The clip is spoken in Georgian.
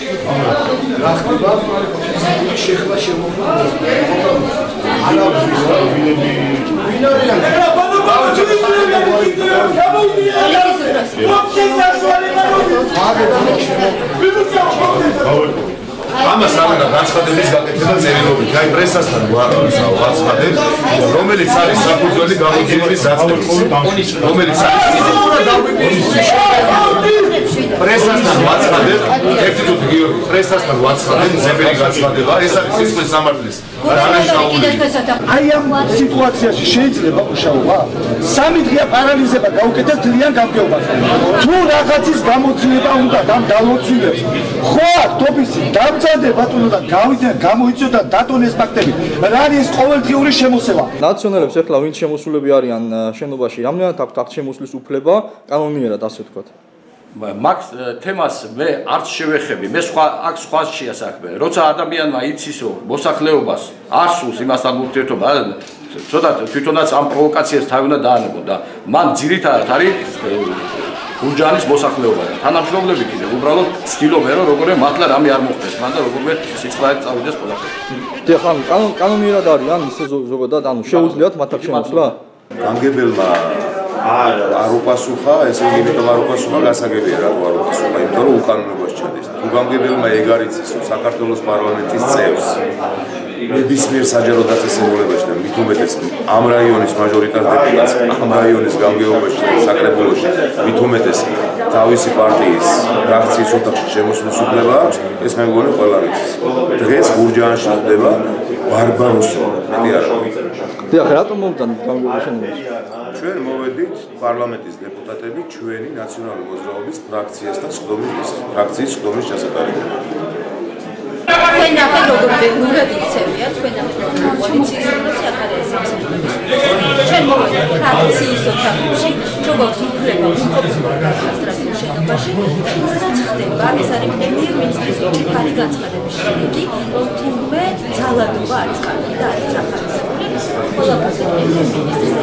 რა ხდება? შეხლა შემოხდა. ამას ამენა განცხადების გაკეთება წერილობით, აი პრესასთან ვაცხადებ, რომელიც არის საფუძველი გამოძიების დაწყების, რომელიც არის პრესასთან ვაცხადებ, ერთი წუთი გიორგი, პრესასთან ვაცხადებ, ზებერი განცხადება, ეს არის სისხლის სამართლის დანაშაული. აი ამ სიტუაციაში შეიძლება მუშაობა? 3 დღეა პარალიზება გაუკეთეს ძალიან გამგეობას. თუ რაღაცის გამოძიება უნდა ამ დალოცულებს, ხო აქ თოფისი დამწადე ბატონო და გამოიწოდა დატონეს ფაქტები. რა არის ყოველდღიური შემოსევა? ნაციონალებს ახლა ვინც შემოსულები არიან შენობაში, რამდენად აქვთ აქ შემოსulis უფლება კანონიერად ასე ვთქვათ? მაგ თემას მე არც შევეხები, მე აქ სხვაშია საქმე. როცა ადამიანმა იცის რომ მოსახლეობას არ სურს იმასთან ურთიერთობა, ცოტა თვითონაც ამ პროვოკაციას თავი უნდა დაანებო და მან ძირითადად არის გურჯაანის მოსახლეობა. თანამშრომლები კიდე უბრალოდ ცდილობენ რომ როგორე მართლა რამე არ მოხდეს, მან და როგორე სიწყდარით წავიდეს ყველაფერი. დიახ, კანონიერად არიან ისე ზოგადად, ანუ შეუძლიათ მათ აქ შემოსვლა? გამგებელმა არ უპასუხა, ესე იგი იმიტომ არ უპასუხა, გასაგებია რატო არ უპასუხა, იმიტომ რომ უკანონობაში ჩადის. თუ გამგებელმა ეგ არ იცის, რომ საქართველოს პარლამენტის წევრს ნებისმიერ საჯარო დაწესებულებაში და მით უმეტეს ამ რაიონის მაჟორიტარ დეპუტატს, ამ რაიონის გამგეობაში და საკრებულოში მით უმეტეს თავისი პარტიის ფრაქციის ოთახში შემოსვლის უფლება აქვს, ეს მე მგონი ყველა ვიცის. დღეს გურჯაანში ხდება ბარბაროსი, მეტი არა. დიახ, რატომ მომდან გამგეობაში? ჩვენ მოვედით პარლამენტის დეპუტატები ჩვენი ნაციონალური მოძრაობის ფრაქციასთან ფრაქციის სხდომის ჩასატარებლად. ჩვენ ახლა როგორ ბევრად იქცევია ჩვენ ახლა პოლიციის საკითხი ჩვენ მოვიდეთ ფრაქციის ოთახში როგორც უფლება ადმინისტრაციის შენობაში რაც ხდება ეს არის პრემიერ-მინისტრის უფალი განცხადების შედეგი რომ თურმე ძალადობა არის კარგი და არის ახალისებული ყველაფერზე პრემიერ-მინისტრის